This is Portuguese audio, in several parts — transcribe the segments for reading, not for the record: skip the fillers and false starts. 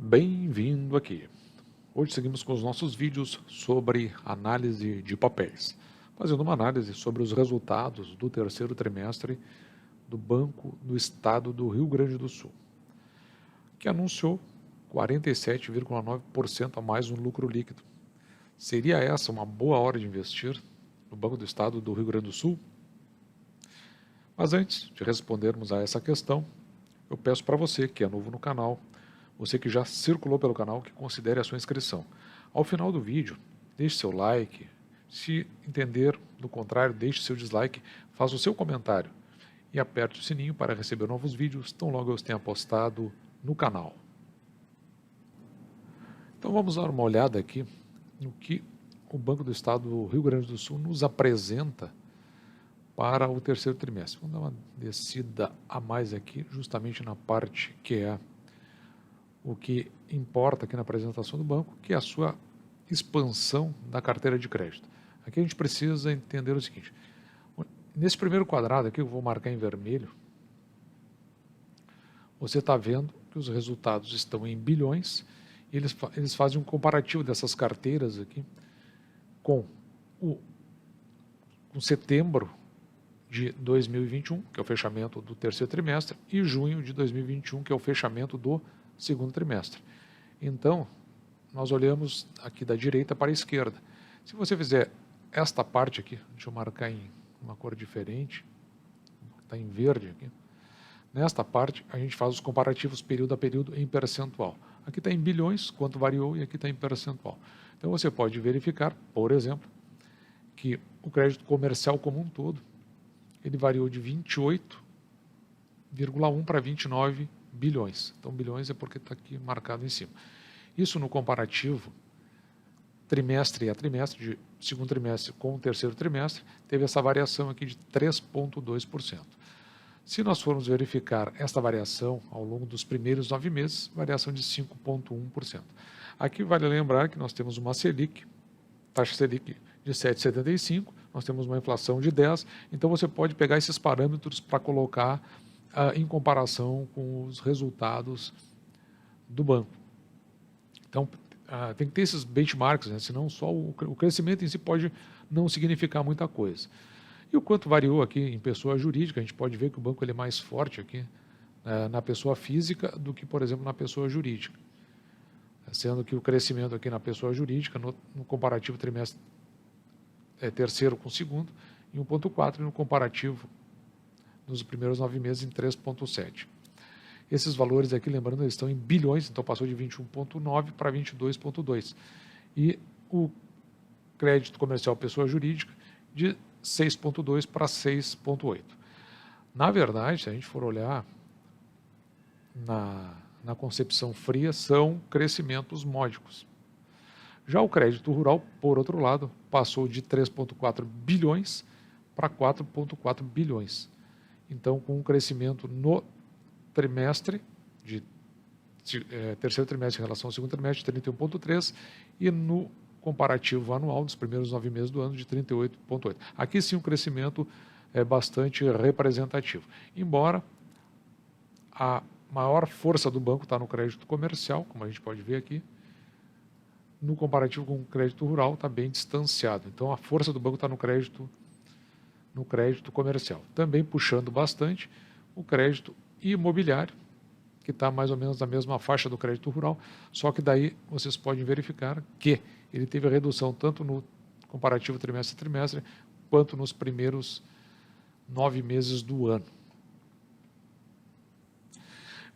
Bem-vindo aqui. Hoje seguimos com os nossos vídeos sobre análise de papéis, fazendo uma análise sobre os resultados do terceiro trimestre do Banco do Estado do Rio Grande do Sul, que anunciou 47,9% a mais no lucro líquido. Seria essa uma boa hora de investir no Banco do Estado do Rio Grande do Sul? Mas antes de respondermos a essa questão, eu peço para você que é novo no canal, você que já circulou pelo canal, que considere a sua inscrição. Ao final do vídeo, deixe seu like. Se entender do contrário, deixe seu dislike, faça o seu comentário e aperte o sininho para receber novos vídeos tão logo eu os tenha postado no canal. Então vamos dar uma olhada aqui no que o Banco do Estado do Rio Grande do Sul nos apresenta para o terceiro trimestre. Vamos dar uma descida a mais aqui, justamente na parte que é o que importa aqui na apresentação do banco, que é a sua expansão da carteira de crédito. Aqui a gente precisa entender o seguinte: nesse primeiro quadrado aqui, eu vou marcar em vermelho, você está vendo que os resultados estão em bilhões, e eles fazem um comparativo dessas carteiras aqui com setembro de 2021, que é o fechamento do terceiro trimestre, e junho de 2021, que é o fechamento do segundo trimestre. Então, nós olhamos aqui da direita para a esquerda. Se você fizer esta parte aqui, deixa eu marcar em uma cor diferente, está em verde aqui. Nesta parte, a gente faz os comparativos período a período em percentual. Aqui está em bilhões, quanto variou, e aqui está em percentual. Então, você pode verificar, por exemplo, que o crédito comercial como um todo, ele variou de 28,1 para 29 bilhões. Então, bilhões é porque está aqui marcado em cima. Isso no comparativo trimestre a trimestre, de segundo trimestre com o terceiro trimestre, teve essa variação aqui de 3,2%. Se nós formos verificar esta variação ao longo dos primeiros 9 meses, variação de 5,1%. Aqui vale lembrar que nós temos uma Selic, taxa Selic de 7,75%, nós temos uma inflação de 10%, então você pode pegar esses parâmetros para colocar em comparação com os resultados do banco. Então, tem que ter esses benchmarks, né? Senão só o crescimento em si pode não significar muita coisa. E o quanto variou aqui em pessoa jurídica, a gente pode ver que o banco ele é mais forte aqui na pessoa física do que, por exemplo, na pessoa jurídica. Sendo que o crescimento aqui na pessoa jurídica, no comparativo trimestre terceiro com segundo, em 1,4%, e no comparativo nos primeiros 9 meses em 3,7%. Esses valores aqui, lembrando, eles estão em bilhões, então passou de 21,9 para 22,2. E o crédito comercial pessoa jurídica de 6,2 para 6,8. Na verdade, se a gente for olhar na concepção fria, são crescimentos módicos. Já o crédito rural, por outro lado, passou de 3,4 bilhões para 4,4 bilhões. Então, com um crescimento no trimestre, terceiro trimestre em relação ao segundo trimestre, de 31,3%, e no comparativo anual dos primeiros 9 meses do ano, de 38,8%. Aqui sim um crescimento bastante representativo. Embora a maior força do banco está no crédito comercial, como a gente pode ver aqui, no comparativo com o crédito rural está bem distanciado. Então a força do banco está no crédito comercial. Também puxando bastante o crédito imobiliário, que está mais ou menos na mesma faixa do crédito rural, só que daí vocês podem verificar que ele teve redução tanto no comparativo trimestre a trimestre, quanto nos primeiros 9 meses do ano.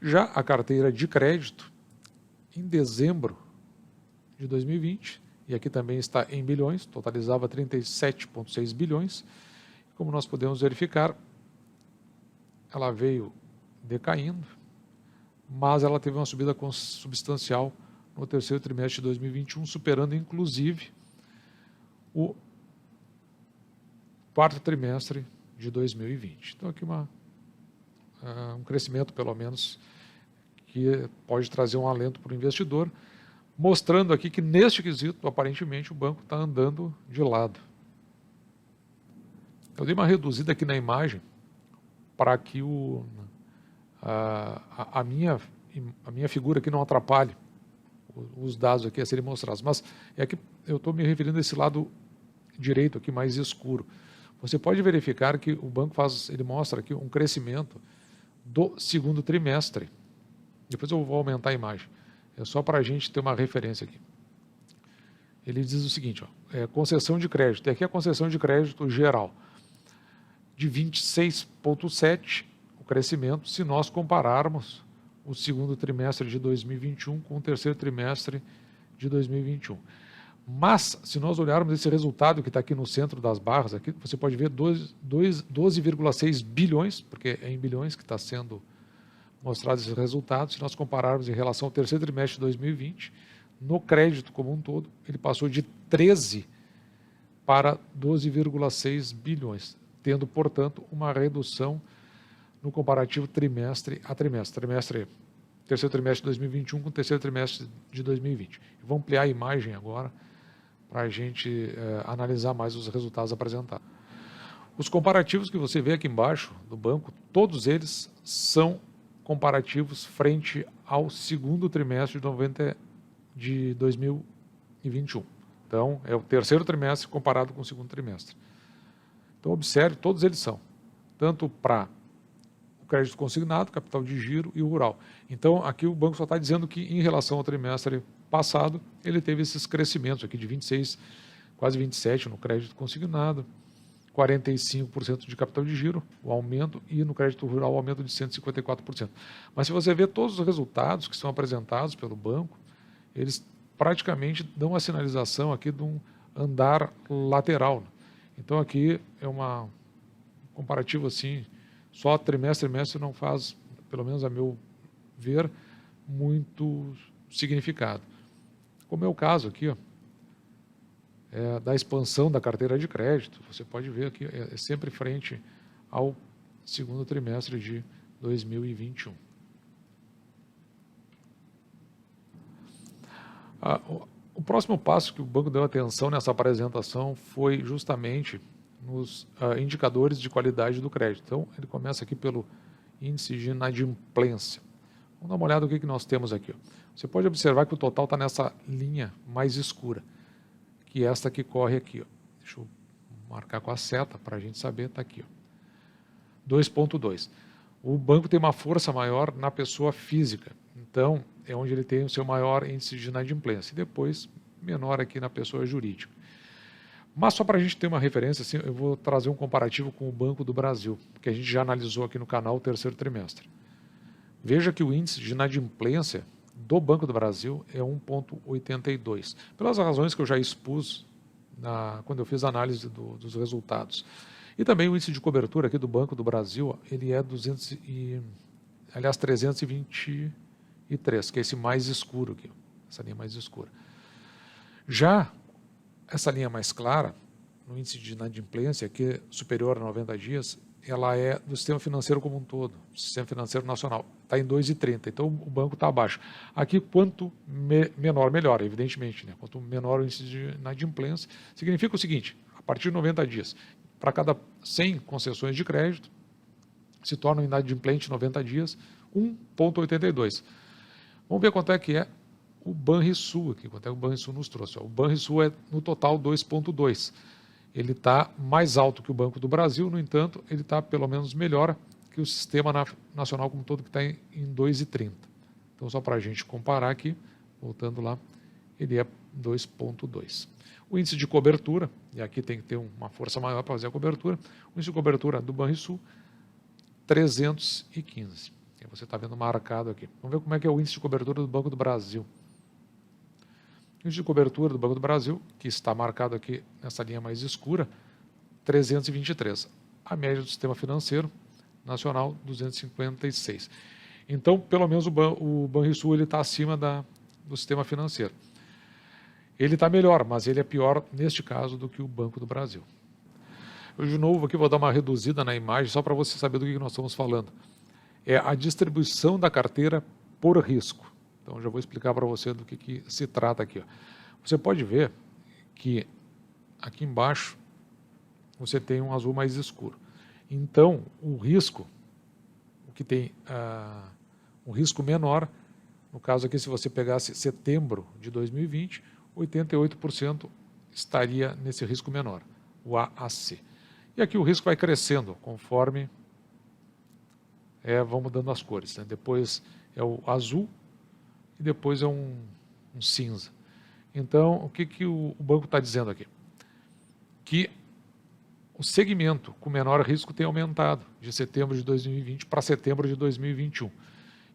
Já a carteira de crédito, em dezembro de 2020, e aqui também está em bilhões, totalizava 37,6 bilhões. Como nós podemos verificar, ela veio decaindo, mas ela teve uma subida substancial no terceiro trimestre de 2021, superando inclusive o quarto trimestre de 2020. Então aqui um crescimento, pelo menos, que pode trazer um alento para o investidor, mostrando aqui que neste quesito, aparentemente, o banco está andando de lado. Eu dei uma reduzida aqui na imagem para que a minha figura aqui não atrapalhe os dados aqui a serem mostrados, mas é que eu estou me referindo a esse lado direito aqui mais escuro. Você pode verificar que o banco ele mostra aqui um crescimento do segundo trimestre. Depois eu vou aumentar a imagem. É só para a gente ter uma referência aqui. Ele diz o seguinte, ó, concessão de crédito. E aqui a concessão de crédito geral de 26,7% o crescimento, se nós compararmos o segundo trimestre de 2021 com o terceiro trimestre de 2021. Mas, se nós olharmos esse resultado que está aqui no centro das barras, aqui, você pode ver 12,6 bilhões, porque é em bilhões que está sendo mostrado esse resultado. Se nós compararmos em relação ao terceiro trimestre de 2020, no crédito como um todo, ele passou de 13 para 12,6 bilhões, tendo, portanto, uma redução no comparativo trimestre a trimestre. Terceiro trimestre de 2021 com o terceiro trimestre de 2020. Eu vou ampliar a imagem agora para a gente analisar mais os resultados apresentados. Os comparativos que você vê aqui embaixo do banco, todos eles são comparativos frente ao segundo trimestre de 2021. Então, é o terceiro trimestre comparado com o segundo trimestre. Então, observe, todos eles são, tanto para o crédito consignado, capital de giro e o rural. Então, aqui o banco só está dizendo que, em relação ao trimestre passado, ele teve esses crescimentos aqui de 26, quase 27% no crédito consignado, 45% de capital de giro, o aumento, e no crédito rural o aumento de 154%. Mas se você vê todos os resultados que são apresentados pelo banco, eles praticamente dão a sinalização aqui de um andar lateral. Então aqui é um comparativo assim, só trimestre a trimestre não faz, pelo menos a meu ver, muito significado. Como é o caso aqui, ó, da expansão da carteira de crédito, você pode ver aqui, é sempre frente ao segundo trimestre de 2021. O próximo passo que o banco deu atenção nessa apresentação foi justamente nos indicadores de qualidade do crédito. Então, ele começa aqui pelo índice de inadimplência. Vamos dar uma olhada no que nós temos aqui. Você pode observar que o total está nessa linha mais escura, que é esta que corre aqui. Deixa eu marcar com a seta para a gente saber, está aqui. 2,2. O banco tem uma força maior na pessoa física, então é onde ele tem o seu maior índice de inadimplência, e depois menor aqui na pessoa jurídica. Mas só para a gente ter uma referência, assim, eu vou trazer um comparativo com o Banco do Brasil, que a gente já analisou aqui no canal o terceiro trimestre. Veja que o índice de inadimplência do Banco do Brasil é 1,82, pelas razões que eu já expus quando eu fiz a análise dos resultados. E também o índice de cobertura aqui do Banco do Brasil, ele é 323, que é esse mais escuro aqui, essa linha mais escura. Já essa linha mais clara, no índice de inadimplência, que é superior a 90 dias, ela é do sistema financeiro como um todo, do sistema financeiro nacional, está em 2,30, então o banco está abaixo. Aqui, quanto menor, melhor, evidentemente, né? Quanto menor o índice de inadimplência, significa o seguinte, a partir de 90 dias, para cada 100 concessões de crédito, se tornam inadimplente 90 dias, 1,82. Vamos ver quanto é que é o Banrisul aqui, quanto é que o Banrisul nos trouxe. O Banrisul é, no total, 2,2. Ele está mais alto que o Banco do Brasil, no entanto, ele está pelo menos melhor que o Sistema Nacional como todo, que está em 2,30. Então, só para a gente comparar aqui, voltando lá, ele é 2,2. O índice de cobertura, e aqui tem que ter uma força maior para fazer a cobertura, o índice de cobertura do Banrisul, 315. E você está vendo marcado aqui. Vamos ver como é que é o índice de cobertura do Banco do Brasil. O índice de cobertura do Banco do Brasil, que está marcado aqui nessa linha mais escura, 323. A média do sistema financeiro nacional, 256. Então, pelo menos o Banrisul está acima do sistema financeiro. Ele está melhor, mas ele é pior, neste caso, do que o Banco do Brasil. Eu, de novo, aqui vou dar uma reduzida na imagem, só para você saber do que nós estamos falando. É a distribuição da carteira por risco. Então, já vou explicar para você do que se trata aqui. Ó. Você pode ver que aqui embaixo você tem um azul mais escuro. Então, o risco, o que tem um risco menor, No caso aqui, se você pegasse setembro de 2020, 88% estaria nesse risco menor, o AAC. E aqui o risco vai crescendo conforme vão mudando as cores, né? Depois é o azul e depois é um cinza. Então, o que o banco está dizendo aqui? Que o segmento com menor risco tem aumentado de setembro de 2020 para setembro de 2021.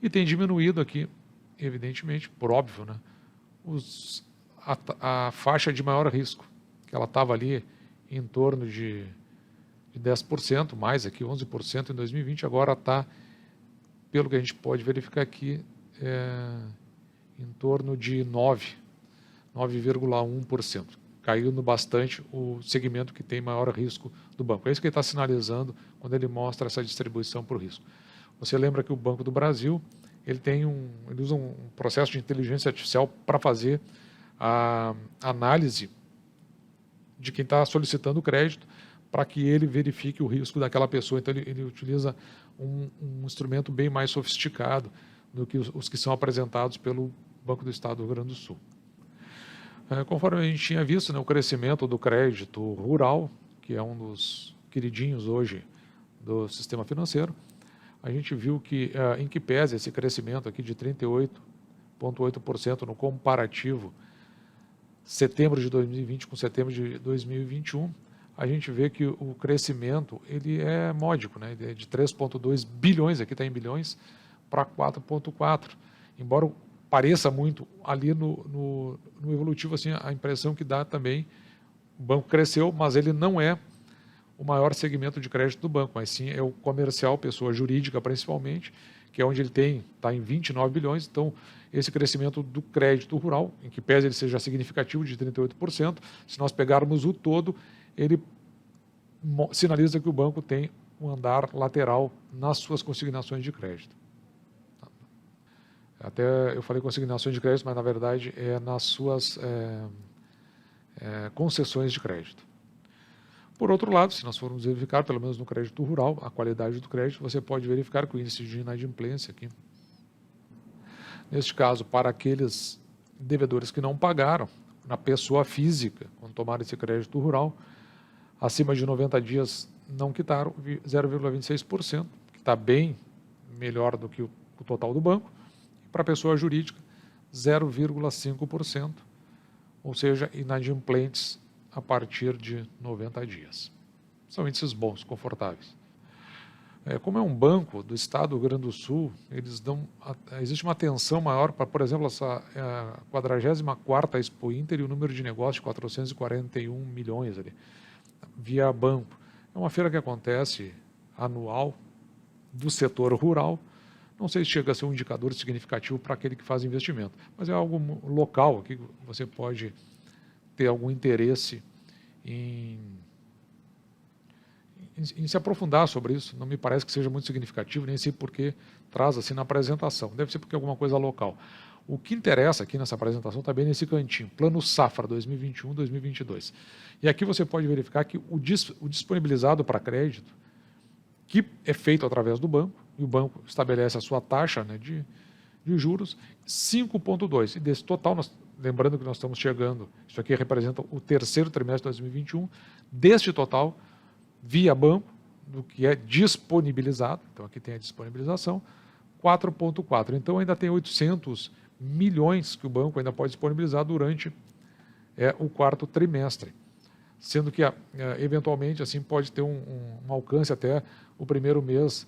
E tem diminuído aqui, evidentemente, por óbvio, né, a faixa de maior risco, que ela estava ali em torno de 10%, mais aqui 11% em 2020, agora está, pelo que a gente pode verificar aqui, em torno de 9,1%. Caindo bastante o segmento que tem maior risco do banco. É isso que ele está sinalizando quando ele mostra essa distribuição por risco. Você lembra que o Banco do Brasil ele usa um processo de inteligência artificial para fazer a análise de quem está solicitando crédito, para que ele verifique o risco daquela pessoa. Então ele utiliza um instrumento bem mais sofisticado do que os que são apresentados pelo Banco do Estado do Rio Grande do Sul. Conforme a gente tinha visto, né, o crescimento do crédito rural, que é um dos queridinhos hoje do sistema financeiro, a gente viu que, em que pese esse crescimento aqui de 38,8% no comparativo setembro de 2020 com setembro de 2021, a gente vê que o crescimento ele é módico, né? Ele é de 3,2 bilhões, aqui está em bilhões, para 4,4. Embora pareça muito ali no evolutivo, assim, a impressão que dá também, o banco cresceu, mas ele não é o maior segmento de crédito do banco, mas sim é o comercial, pessoa jurídica principalmente, que é onde ele está em 29 bilhões, então esse crescimento do crédito rural, em que pese ele seja significativo de 38%, se nós pegarmos o todo, ele sinaliza que o banco tem um andar lateral nas suas consignações de crédito. Até eu falei consignações de crédito, mas na verdade é nas suas concessões de crédito. Por outro lado, se nós formos verificar, pelo menos no crédito rural, a qualidade do crédito, você pode verificar que o índice de inadimplência aqui, neste caso, para aqueles devedores que não pagaram, na pessoa física, quando tomaram esse crédito rural, acima de 90 dias não quitaram, 0,26%, que está bem melhor do que o total do banco. Para a pessoa jurídica, 0,5%, ou seja, inadimplentes a partir de 90 dias. São índices bons, confortáveis. Como é um banco do Estado do Rio Grande do Sul, existe uma atenção maior para, por exemplo, essa 44ª Expo Inter e o número de negócios de 441 milhões ali, via banco. É uma feira que acontece anual do setor rural. Não sei se chega a ser um indicador significativo para aquele que faz investimento, mas é algo local aqui que você pode ter algum interesse em se aprofundar sobre isso. Não me parece que seja muito significativo, nem sei por que traz assim na apresentação. Deve ser porque é alguma coisa local. O que interessa aqui nessa apresentação está bem nesse cantinho, Plano Safra 2021-2022. E aqui você pode verificar que o disponibilizado para crédito, que é feito através do banco, e o banco estabelece a sua taxa, né, de juros, 5,2. E desse total, lembrando que nós estamos chegando, isso aqui representa o terceiro trimestre de 2021, deste total, via banco, do que é disponibilizado, então aqui tem a disponibilização, 4,4. Então ainda tem 800 milhões que o banco ainda pode disponibilizar durante o quarto trimestre, sendo que eventualmente assim pode ter um alcance até o primeiro mês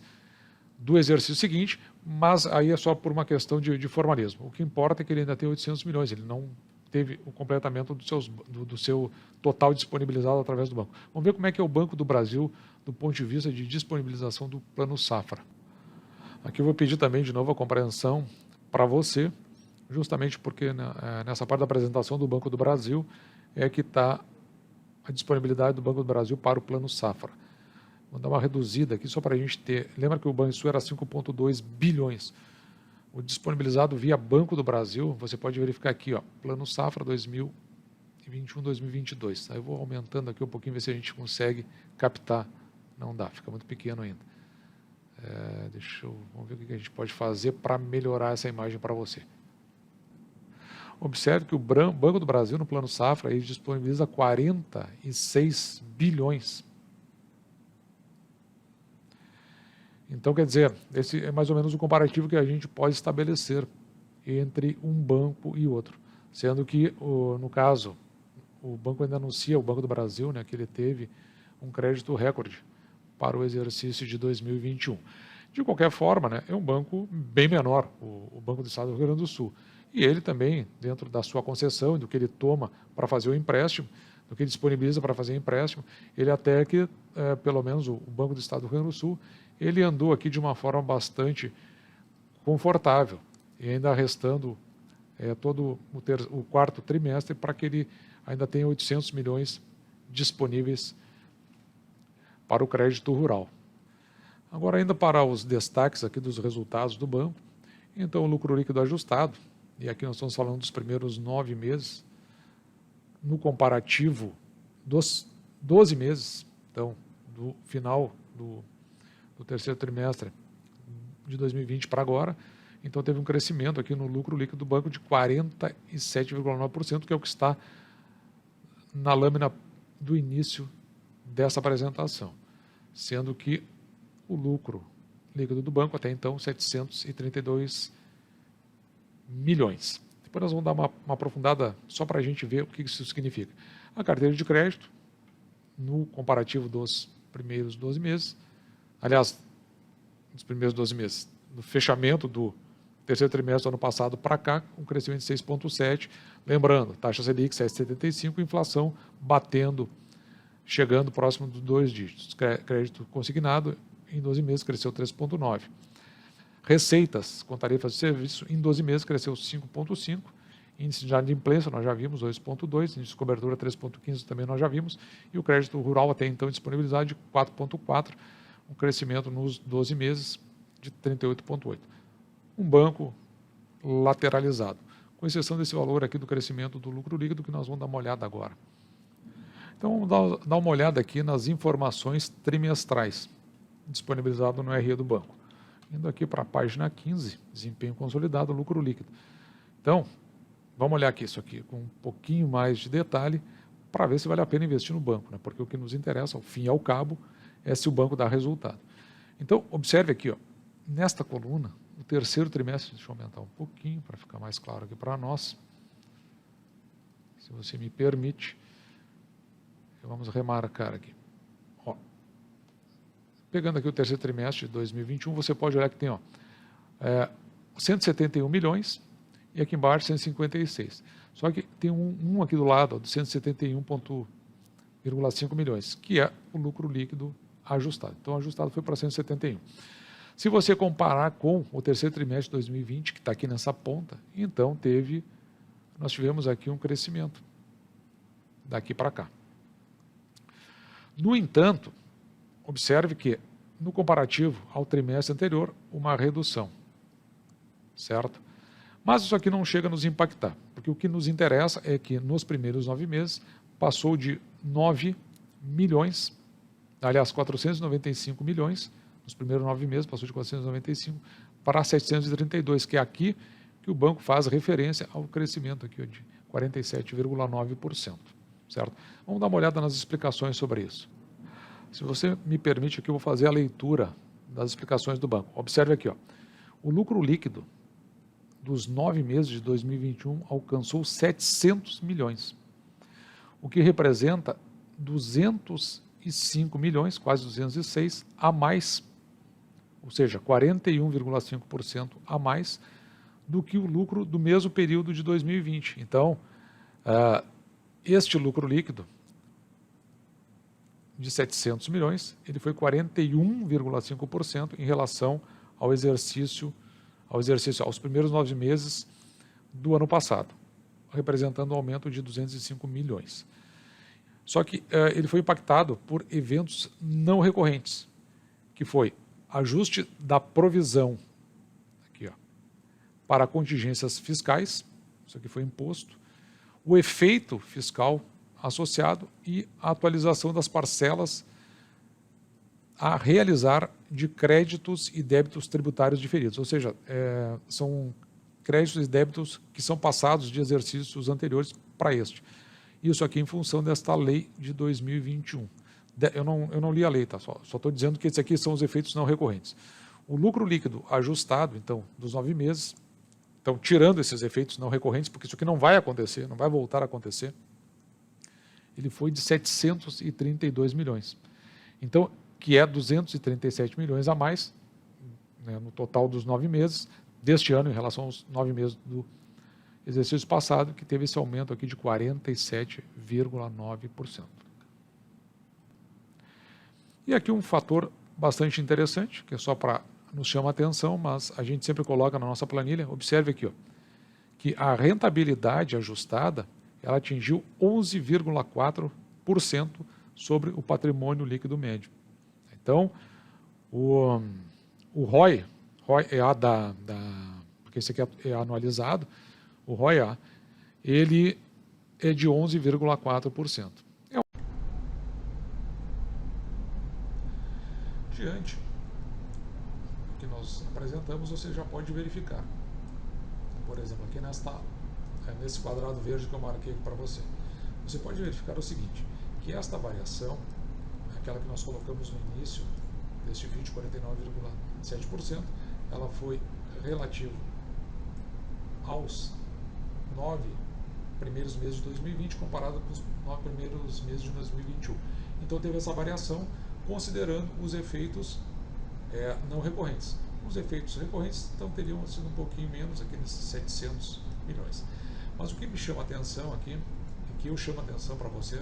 do exercício seguinte, mas aí é só por uma questão de formalismo. O que importa é que ele ainda tem 800 milhões, ele não teve o completamento do seu total disponibilizado através do banco. Vamos ver como é que é o Banco do Brasil do ponto de vista de disponibilização do Plano Safra. Aqui eu vou pedir também de novo a compreensão para você, justamente porque nessa parte da apresentação do Banco do Brasil é que está a disponibilidade do Banco do Brasil para o Plano Safra. Vou dar uma reduzida aqui só para a gente ter... Lembra que o Banrisul era 5,2 bilhões. O disponibilizado via Banco do Brasil, você pode verificar aqui, ó, Plano Safra 2021-2022. Tá? Eu vou aumentando aqui um pouquinho, ver se a gente consegue captar. Não dá, fica muito pequeno ainda. Vamos ver o que a gente pode fazer para melhorar essa imagem para você. Observe que o Banco do Brasil, no Plano Safra, ele disponibiliza 46 bilhões. Então, quer dizer, esse é mais ou menos o comparativo que a gente pode estabelecer entre um banco e outro. Sendo que, no caso, o banco ainda anuncia, o Banco do Brasil, né, que ele teve um crédito recorde para o exercício de 2021. De qualquer forma, né, é um banco bem menor, o Banco do Estado do Rio Grande do Sul. E ele também, dentro da sua concessão e do que ele toma para fazer o empréstimo, do que ele disponibiliza para fazer o empréstimo, ele até que, pelo menos o Banco do Estado do Rio Grande do Sul, ele andou aqui de uma forma bastante confortável, e ainda restando todo o quarto trimestre para que ele ainda tenha 800 milhões disponíveis para o crédito rural. Agora, ainda para os destaques aqui dos resultados do banco, então o lucro líquido ajustado, e aqui nós estamos falando dos primeiros 9 meses, no comparativo dos 12 meses, então, do final do terceiro trimestre de 2020 para agora, então teve um crescimento aqui no lucro líquido do banco de 47,9%, que é o que está na lâmina do início dessa apresentação, sendo que o lucro líquido do banco até então 732 milhões. Depois nós vamos dar uma aprofundada só para a gente ver o que isso significa. A carteira de crédito, no comparativo dos primeiros 12 meses, aliás, dos primeiros 12 meses, no fechamento do terceiro trimestre do ano passado para cá, um crescimento de 6,7%. Lembrando, taxa Selic 7,75%, inflação batendo, chegando próximo dos 2 dígitos. Crédito consignado, em 12 meses, cresceu 3,9%. Receitas com tarifas de serviço, em 12 meses, cresceu 5,5%. Índice de inadimplência, nós já vimos, 2,2%. Índice de cobertura, 3,15%, também nós já vimos. E o crédito rural, até então, disponibilizado de 4,4%. Um crescimento nos 12 meses de 38,8%. Um banco lateralizado, com exceção desse valor aqui do crescimento do lucro líquido, que nós vamos dar uma olhada agora. Então, vamos dar uma olhada aqui nas informações trimestrais, disponibilizado no RE do banco. Indo aqui para a página 15, desempenho consolidado, lucro líquido. Então, vamos olhar aqui isso aqui com um pouquinho mais de detalhe, para ver se vale a pena investir no banco, né? Porque o que nos interessa, ao fim e ao cabo, é se o banco dá resultado. Então, observe aqui, ó, nesta coluna, o terceiro trimestre, deixa eu aumentar um pouquinho para ficar mais claro aqui para nós, se você me permite, vamos remarcar aqui. Ó, pegando aqui o terceiro trimestre de 2021, você pode olhar que tem 171 milhões e aqui embaixo 156. Só que tem um aqui do lado, ó, de 171,5 milhões, que é o lucro líquido ajustado. Então, o ajustado foi para 171. Se você comparar com o terceiro trimestre de 2020, que está aqui nessa ponta, então nós tivemos aqui um crescimento daqui para cá. No entanto, observe que no comparativo ao trimestre anterior, uma redução, certo? Mas isso aqui não chega a nos impactar, porque o que nos interessa é que nos primeiros 9 meses passou de 9 milhões, aliás, 495 milhões, nos primeiros 9 meses passou de 495 para 732, que é aqui que o banco faz referência ao crescimento aqui de 47,9%, certo? Vamos dar uma olhada nas explicações sobre isso. Se você me permite aqui, eu vou fazer a leitura das explicações do banco. Observe aqui, ó, o lucro líquido dos 9 meses de 2021 alcançou 700 milhões, o que representa 205 milhões, quase 206, a mais, ou seja, 41,5% a mais do que o lucro do mesmo período de 2020. Então, este lucro líquido de 700 milhões, ele foi 41,5% em relação aos primeiros 9 meses do ano passado, representando um aumento de 205 milhões. Só que ele foi impactado por eventos não recorrentes, que foi ajuste da provisão aqui, ó, para contingências fiscais, isso aqui foi imposto, o efeito fiscal associado e a atualização das parcelas a realizar de créditos e débitos tributários diferidos, ou seja, são créditos e débitos que são passados de exercícios anteriores para este. Isso aqui em função desta lei de 2021. Eu não li a lei, tá? Só estou dizendo que esses aqui são os efeitos não recorrentes. O lucro líquido ajustado, então, dos 9 meses, então, tirando esses efeitos não recorrentes, porque isso aqui não vai acontecer, não vai voltar a acontecer, ele foi de 732 milhões. Então, que é 237 milhões a mais, né, no total dos 9 meses deste ano em relação aos 9 meses do exercício passado, que teve esse aumento aqui de 47,9%. E aqui um fator bastante interessante, que é só para nos chamar a atenção, mas a gente sempre coloca na nossa planilha. Observe aqui, ó, que a rentabilidade ajustada ela atingiu 11,4% sobre o patrimônio líquido médio. Então, o ROI é A porque esse aqui é anualizado, o ROI A, ele é de 11,4%. Diante do que nós apresentamos, você já pode verificar. Por exemplo, aqui nesse quadrado verde que eu marquei para você. Você pode verificar o seguinte, que esta variação, aquela que nós colocamos no início deste vídeo, 49,7%, ela foi relativa aos 9 primeiros meses de 2020 comparado com os 9 primeiros meses de 2021. Então teve essa variação considerando os efeitos não recorrentes. Os efeitos recorrentes então teriam sido um pouquinho menos aqui nesses 700 milhões. Mas o que me chama a atenção aqui, e que eu chamo a atenção para você,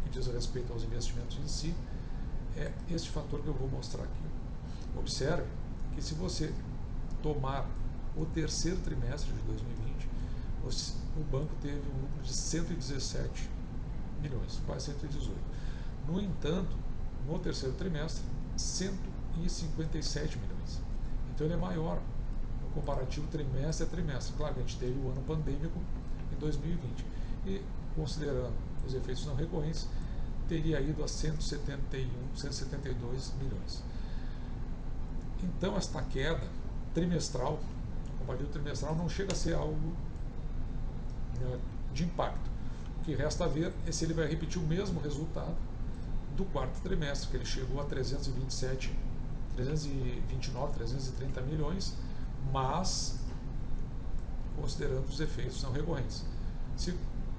que diz respeito aos investimentos em si, é este fator que eu vou mostrar aqui. Observe que se você tomar o terceiro trimestre de 2020, o banco teve um lucro de 117 milhões, quase 118. No entanto, no terceiro trimestre, 157 milhões. Então ele é maior no comparativo trimestre a trimestre. Claro que a gente teve o ano pandêmico em 2020. E considerando os efeitos não recorrentes, teria ido a 172 milhões. Então esta queda trimestral, no comparativo trimestral, não chega a ser algo de impacto. O que resta ver é se ele vai repetir o mesmo resultado do quarto trimestre, que ele chegou a 329, 330 milhões, mas considerando os efeitos não recorrentes. Se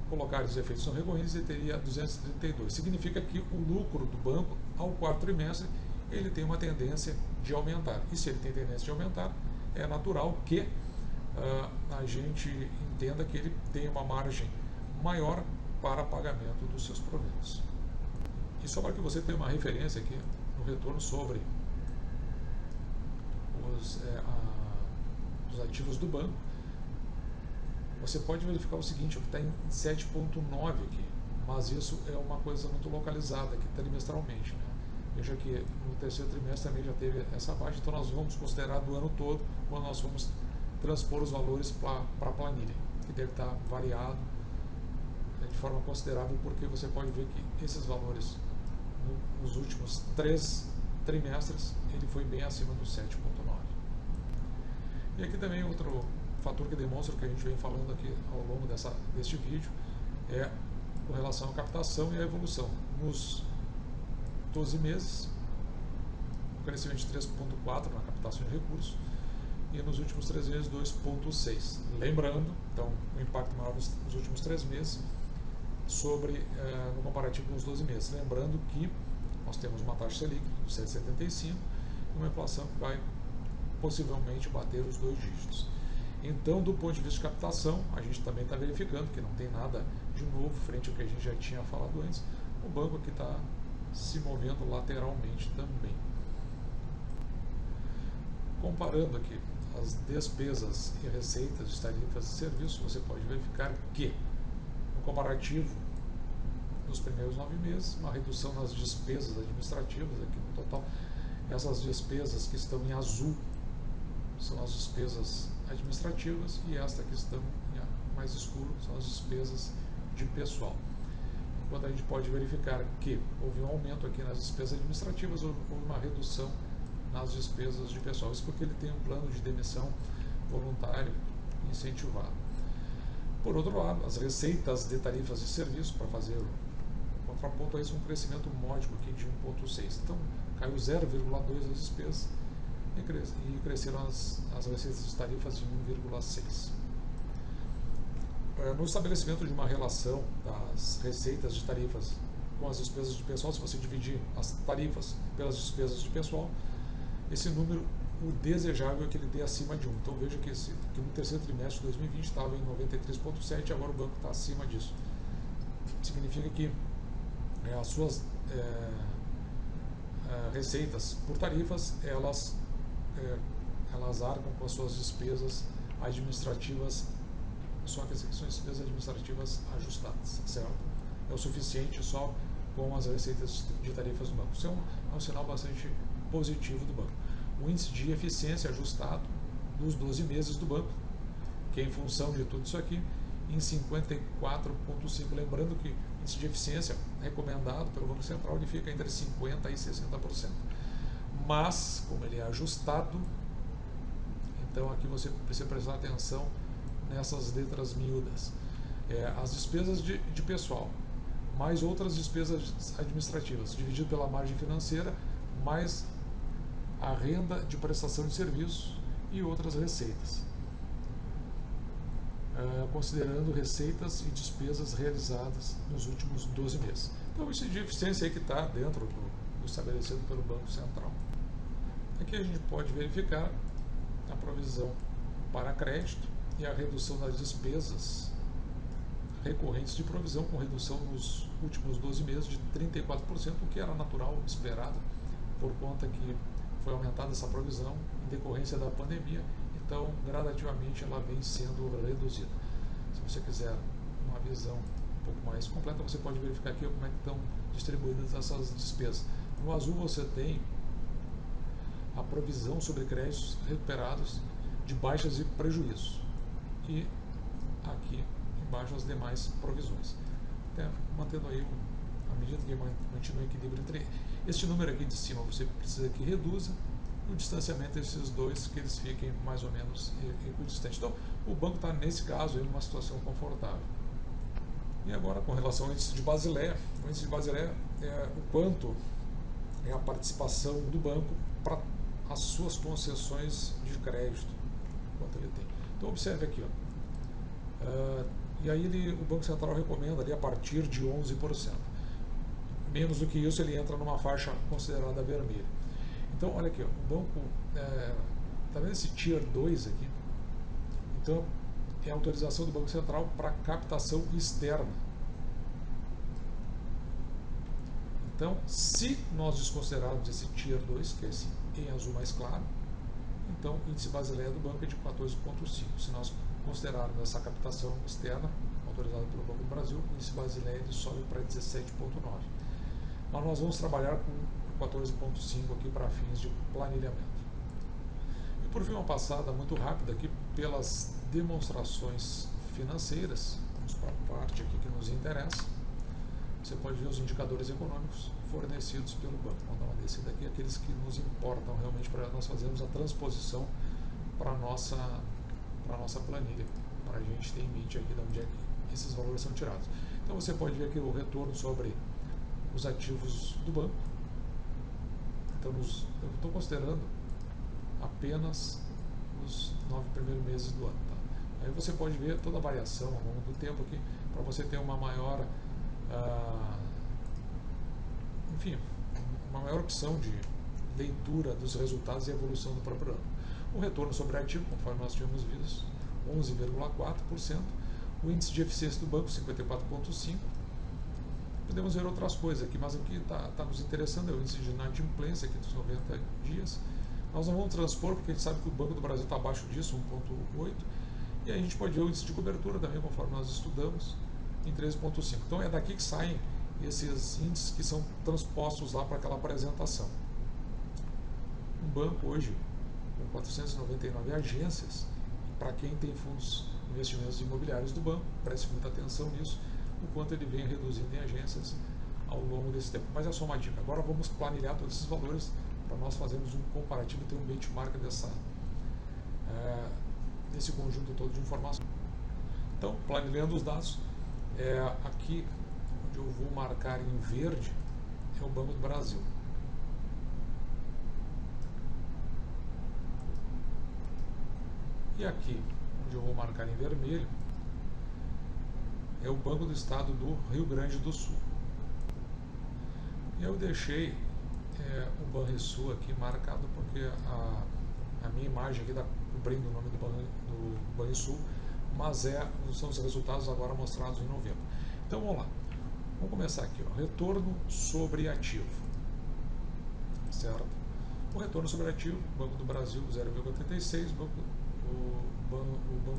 colocar os efeitos não recorrentes, ele teria 232. Significa que o lucro do banco ao quarto trimestre ele tem uma tendência de aumentar. E se ele tem tendência de aumentar, é natural que a gente entenda que ele tem uma margem maior para pagamento dos seus proventos. E só para que você tenha uma referência aqui no retorno sobre os ativos do banco, você pode verificar o seguinte, que está em 7,9 aqui, mas isso é uma coisa muito localizada aqui trimestralmente, né? Veja que no terceiro trimestre também já teve essa baixa, então nós vamos considerar do ano todo quando nós vamos transpor os valores para a planilha, que deve estar variado de forma considerável, porque você pode ver que esses valores nos últimos 3 trimestres ele foi bem acima do 7,9. E aqui também outro fator que demonstra o que a gente vem falando aqui ao longo deste vídeo é com relação à captação e à evolução. Nos 12 meses, um crescimento de 3,4 na captação de recursos e nos últimos 3 meses 2,6. Lembrando, então, o impacto maior nos últimos 3 meses sobre no comparativo com os 12 meses. Lembrando que nós temos uma taxa Selic de 7,75 e uma inflação que vai possivelmente bater os 2 dígitos. Então, do ponto de vista de captação, a gente também está verificando que não tem nada de novo frente ao que a gente já tinha falado antes. O banco aqui está se movendo lateralmente também. Comparando aqui as despesas e receitas de tarifas e serviços, você pode verificar que, no comparativo nos primeiros 9 meses, uma redução nas despesas administrativas, aqui no total, essas despesas que estão em azul são as despesas administrativas e esta que estão em mais escuro são as despesas de pessoal. Enquanto a gente pode verificar que houve um aumento aqui nas despesas administrativas, houve uma redução nas despesas de pessoal. Isso porque ele tem um plano de demissão voluntário incentivado. Por outro lado, as receitas de tarifas de serviço, para fazer o contraponto a isso, um crescimento módico aqui de 1,6. Então, caiu 0,2 as despesas e cresceram as receitas de tarifas de 1,6. No estabelecimento de uma relação das receitas de tarifas com as despesas de pessoal, se você dividir as tarifas pelas despesas de pessoal, esse número, o desejável é que ele dê acima de 1. Então veja que no terceiro trimestre de 2020 estava em 93,7 e agora o banco está acima disso. Significa que as suas receitas por tarifas, elas arcam com as suas despesas administrativas, só que são despesas administrativas ajustadas, certo? É o suficiente só com as receitas de tarifas do banco. Isso é um sinal bastante positivo do banco. O índice de eficiência ajustado dos 12 meses do banco, que é em função de tudo isso aqui, em 54,5. Lembrando que o índice de eficiência recomendado pelo Banco Central ele fica entre 50% e 60%. Mas, como ele é ajustado, então aqui você precisa prestar atenção nessas letras miúdas. As despesas de pessoal, mais outras despesas administrativas, dividido pela margem financeira, mais a renda de prestação de serviços e outras receitas, considerando receitas e despesas realizadas nos últimos 12 meses. Então, o índice de eficiência aí que está dentro do estabelecido pelo Banco Central. Aqui a gente pode verificar a provisão para crédito e a redução das despesas recorrentes de provisão, com redução nos últimos 12 meses de 34%, o que era natural, esperado, por conta que foi aumentada essa provisão em decorrência da pandemia, então gradativamente ela vem sendo reduzida. Se você quiser uma visão um pouco mais completa, você pode verificar aqui como é que estão distribuídas essas despesas. No azul você tem a provisão sobre créditos recuperados de baixas e prejuízos, e aqui embaixo as demais provisões, até mantendo aí à medida que mantido um equilíbrio entre este número aqui de cima, você precisa que reduza o distanciamento desses dois, que eles fiquem mais ou menos equidistantes. Então, o banco está, nesse caso, em uma situação confortável. E agora, com relação ao índice de Basileia, o índice de Basileia é o quanto é a participação do banco para as suas concessões de crédito, quanto ele tem. Então, observe aqui, e aí o Banco Central recomenda ali a partir de 11%. Menos do que isso, ele entra numa faixa considerada vermelha. Então, olha aqui, o banco, está vendo esse Tier 2 aqui? Então, é a autorização do Banco Central para captação externa. Então, se nós desconsiderarmos esse Tier 2, que é esse em azul mais claro, então o índice Basileia do banco é de 14,5. Se nós considerarmos essa captação externa, autorizada pelo Banco do Brasil, o índice Basileia sobe para 17,9. Mas nós vamos trabalhar com 14,5 aqui para fins de planilhamento. E por fim, uma passada muito rápida aqui pelas demonstrações financeiras. Vamos para a parte aqui que nos interessa. Você pode ver os indicadores econômicos fornecidos pelo banco. Vamos dar uma descida aqui, aqueles que nos importam realmente para nós fazermos a transposição para a nossa planilha, para a gente ter em mente aqui de onde é que esses valores são tirados. Então você pode ver aqui o retorno sobre os ativos do banco. Então eu estou considerando apenas os 9 primeiros meses do ano. Tá? Aí você pode ver toda a variação ao longo do tempo aqui, para você ter uma maior uma maior opção de leitura dos resultados e evolução do próprio ano. O retorno sobre ativo, conforme nós tínhamos visto, 11,4%. O índice de eficiência do banco, 54,5%. Podemos ver outras coisas aqui, mas o que está nos interessando é o índice de inadimplência aqui dos 90 dias. Nós não vamos transpor, porque a gente sabe que o Banco do Brasil está abaixo disso, 1,8%. E aí a gente pode ver o índice de cobertura também, conforme nós estudamos, em 13,5%. Então é daqui que saem esses índices que são transpostos lá para aquela apresentação. Um banco hoje, com 499 agências, para quem tem fundos de investimentos imobiliários do banco, preste muita atenção nisso, o quanto ele vem reduzindo em agências ao longo desse tempo. Mas é só uma dica. Agora vamos planilhar todos esses valores para nós fazermos um comparativo e ter um benchmark nesse conjunto todo de informações. Então, planilhando os dados, aqui onde eu vou marcar em verde é o Banco do Brasil. E aqui onde eu vou marcar em vermelho é o Banco do Estado do Rio Grande do Sul. E eu deixei o Banrisul aqui marcado porque a minha imagem aqui está cobrindo o nome do Banrisul, mas são os resultados agora mostrados em novembro. Então vamos lá, vamos começar aqui, ó. Retorno sobre ativo, certo? O retorno sobre ativo, Banco do Brasil 0,86, o Banco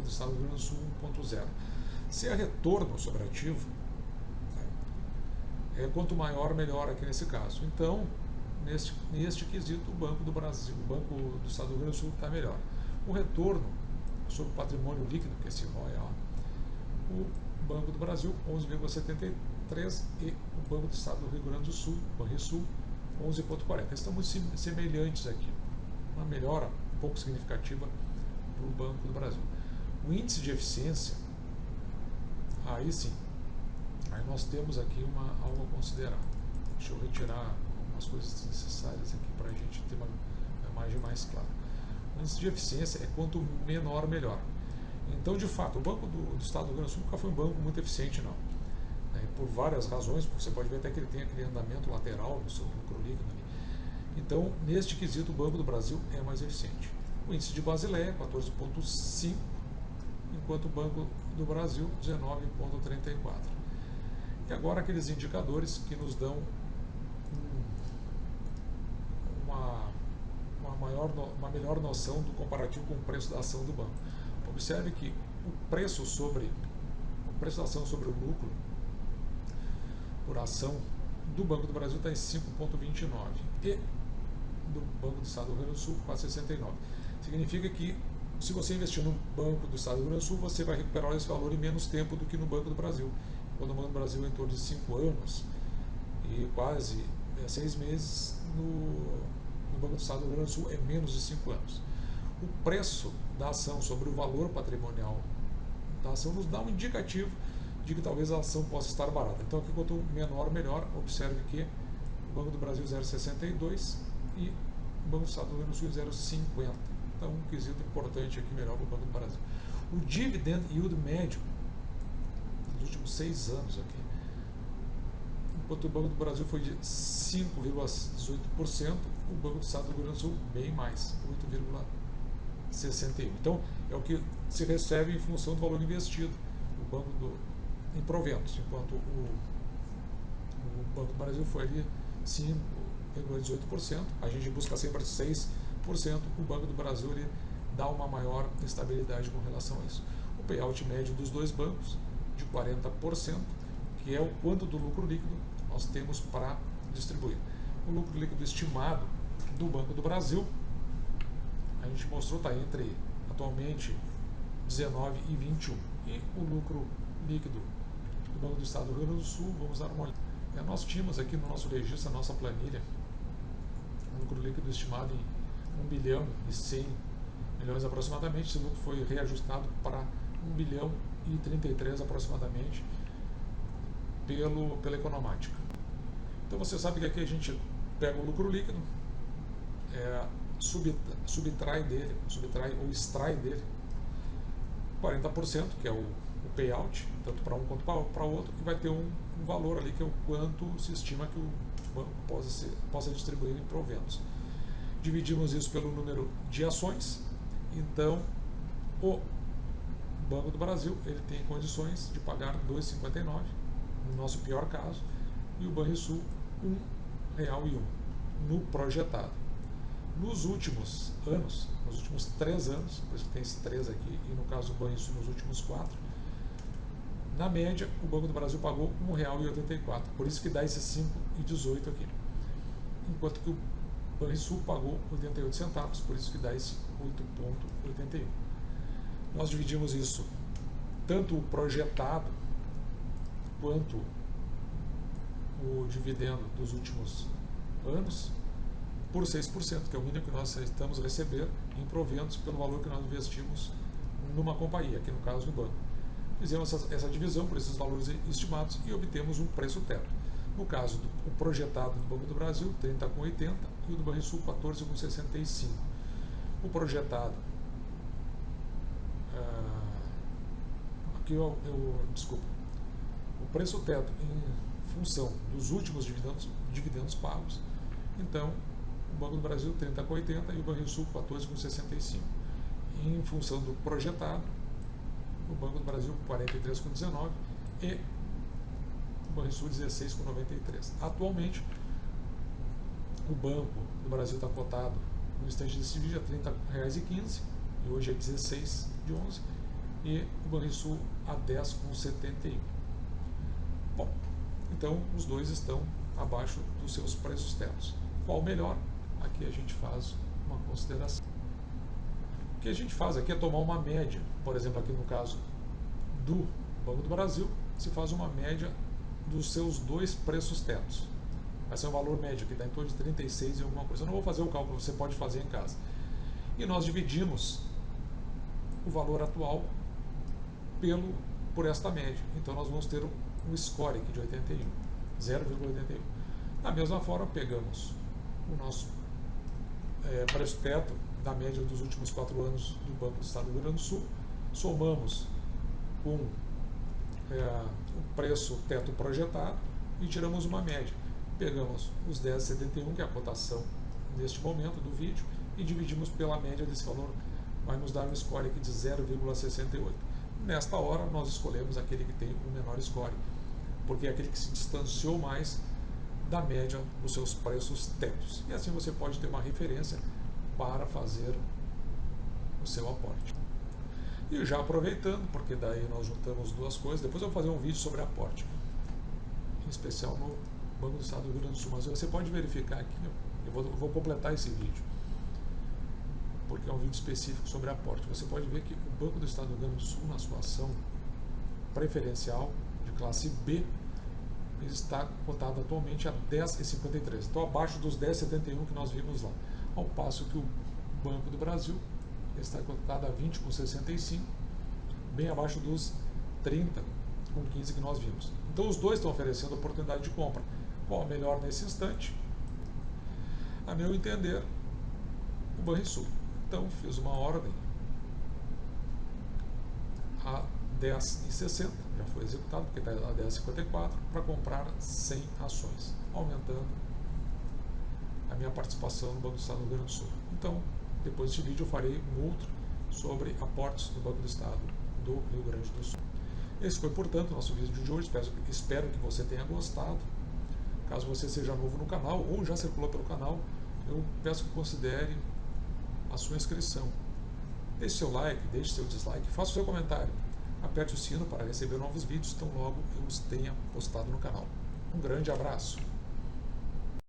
do Estado do Rio Grande do Sul 1,0. Se é retorno sobre ativo, quanto maior, melhor aqui nesse caso. Então, neste quesito, o Banco do Brasil, o Banco do Estado do Rio Grande do Sul está melhor. O retorno sobre o patrimônio líquido, que é esse ROE, o Banco do Brasil 11,73 e o Banco do Estado do Rio Grande do Sul, Banrisul, 11,40. Estão muito semelhantes aqui. Uma melhora um pouco significativa para o Banco do Brasil. O índice de eficiência, aí sim, aí nós temos aqui algo a considerar. Deixa eu retirar algumas coisas desnecessárias aqui para a gente ter uma imagem mais clara. O índice de eficiência é quanto menor, melhor. Então, de fato, o Banco do Estado do Rio Grande do Sul nunca foi um banco muito eficiente, não. Por várias razões, porque você pode ver até que ele tem aquele andamento lateral no seu lucro líquido ali. Então, neste quesito, o Banco do Brasil é mais eficiente. O índice de Basileia, 14,5, enquanto o Banco do Brasil, 19,34. E agora aqueles indicadores que nos dão uma melhor noção do comparativo com o preço da ação do banco. Observe que o preço da ação sobre o lucro por ação do Banco do Brasil está em 5,29 e do Banco do Estado do Rio Grande do Sul 4,69. Significa que se você investir no Banco do Estado do Rio Grande do Sul, você vai recuperar esse valor em menos tempo do que no Banco do Brasil. Quando o Banco do Brasil é em torno de 5 anos e quase 6 meses, no Banco do Estado do Rio Grande do Sul é menos de 5 anos. O preço da ação sobre o valor patrimonial da ação nos dá um indicativo de que talvez a ação possa estar barata. Então aqui, quanto menor, melhor. Observe que o Banco do Brasil 0,62 e o Banco do Estado do Rio Grande do Sul 0,50. Então um quesito importante aqui, melhor para o Banco do Brasil. O dividend yield médio dos últimos 6 anos aqui, enquanto o Banco do Brasil foi de 5,18%, o Banco do Estado do Rio Grande do Sul bem mais, 8,61%. Então, é o que se recebe em função do valor investido em proventos, enquanto o Banco do Brasil foi ali 5,18%, a gente busca sempre 6%, o Banco do Brasil ele dá uma maior estabilidade com relação a isso. O payout médio dos dois bancos, de 40%, que é o quanto do lucro líquido nós temos para distribuir. O lucro líquido estimado do Banco do Brasil, a gente mostrou, está entre atualmente 19 e 21. E o lucro líquido do Banco do Estado do Rio Grande do Sul, vamos dar uma olhada. Nós tínhamos aqui no nosso registro, a nossa planilha, um lucro líquido estimado em 1 bilhão e 100 milhões aproximadamente. Esse lucro foi reajustado para 1 bilhão e 33 aproximadamente pela Economática. Então você sabe que aqui a gente pega o lucro líquido, subtrai ou extrai dele 40%, que é o payout, tanto para um quanto para o outro, e vai ter um valor ali que é o quanto se estima que o banco possa distribuir em proventos. Dividimos isso pelo número de ações, então o Banco do Brasil ele tem condições de pagar R$ 2,59, no nosso pior caso, e o Banrisul R$ 1,01 no projetado. Nos últimos anos, nos últimos 3 anos, por isso que tem esse 3 aqui, e no caso do Banrisul nos últimos 4, na média o Banco do Brasil pagou R$ 1,84, por isso que dá esse 5,18 aqui, enquanto que o Banrisul pagou 88 centavos, por isso que dá esse 8,81. Nós dividimos isso, tanto o projetado quanto o dividendo dos últimos anos, por 6%, que é o mínimo que nós estamos a receber em proventos pelo valor que nós investimos numa companhia, aqui no caso do banco. Fizemos essa divisão por esses valores estimados e obtemos um preço teto. No caso, o projetado do Banco do Brasil, 30,80 e o do Banrisul, 14,65. O projetado, aqui desculpa, o preço teto em função dos últimos dividendos pagos, então o Banco do Brasil 30,80 e o Banrisul 14,65. Em função do projetado, o Banco do Brasil 43,19 e o Banrisul 16,93. Atualmente, o Banco do Brasil está cotado no instante desse vídeo a R$ 30,15 e hoje é 16,11 e o Banrisul a 10,71. Bom, então os dois estão abaixo dos seus preços tetos. Qual melhor? Aqui a gente faz uma consideração. O que a gente faz aqui é tomar uma média. Por exemplo, aqui no caso do Banco do Brasil, se faz uma média dos seus dois preços tetos. Vai ser um valor médio, que dá em torno de 36 e alguma coisa. Eu não vou fazer o cálculo, você pode fazer em casa. E nós dividimos o valor atual por esta média. Então nós vamos ter um score aqui de 81, 0,81. Da mesma forma, pegamos o nosso preço teto da média dos últimos 4 anos do Banco do Estado do Rio Grande do Sul, somamos com o preço teto projetado e tiramos uma média. Pegamos os 10,71, que é a cotação neste momento do vídeo, e dividimos pela média desse valor, vai nos dar um score aqui de 0,68. Nesta hora, nós escolhemos aquele que tem o menor score, porque é aquele que se distanciou mais da média dos seus preços tetos. E assim você pode ter uma referência para fazer o seu aporte. E já aproveitando, porque daí nós juntamos duas coisas, depois eu vou fazer um vídeo sobre aporte, em especial no Banco do Estado do Rio Grande do Sul, mas você pode verificar aqui, eu vou completar esse vídeo, porque é um vídeo específico sobre aporte. Você pode ver que o Banco do Estado do Rio Grande do Sul, na sua ação preferencial de classe B, está cotado atualmente a 10,53, então abaixo dos 10,71 que nós vimos lá, ao passo que o Banco do Brasil está cotado a 20,65, bem abaixo dos 30,15 que nós vimos. Então os dois estão oferecendo oportunidade de compra. Qual melhor nesse instante? A meu entender, o Banrisul. Então fiz uma ordem a 10,60, já foi executado, porque está a 10,54, para comprar 100 ações, aumentando a minha participação no Banco do Estado do Rio Grande do Sul. Então, depois deste vídeo eu farei um outro sobre aportes no Banco do Estado do Rio Grande do Sul. Esse foi, portanto, o nosso vídeo de hoje. Espero que você tenha gostado. Caso você seja novo no canal ou já circulou pelo canal, eu peço que considere a sua inscrição. Deixe seu like, deixe seu dislike, faça o seu comentário. Aperte o sino para receber novos vídeos tão logo eu os tenha postado no canal. Um grande abraço!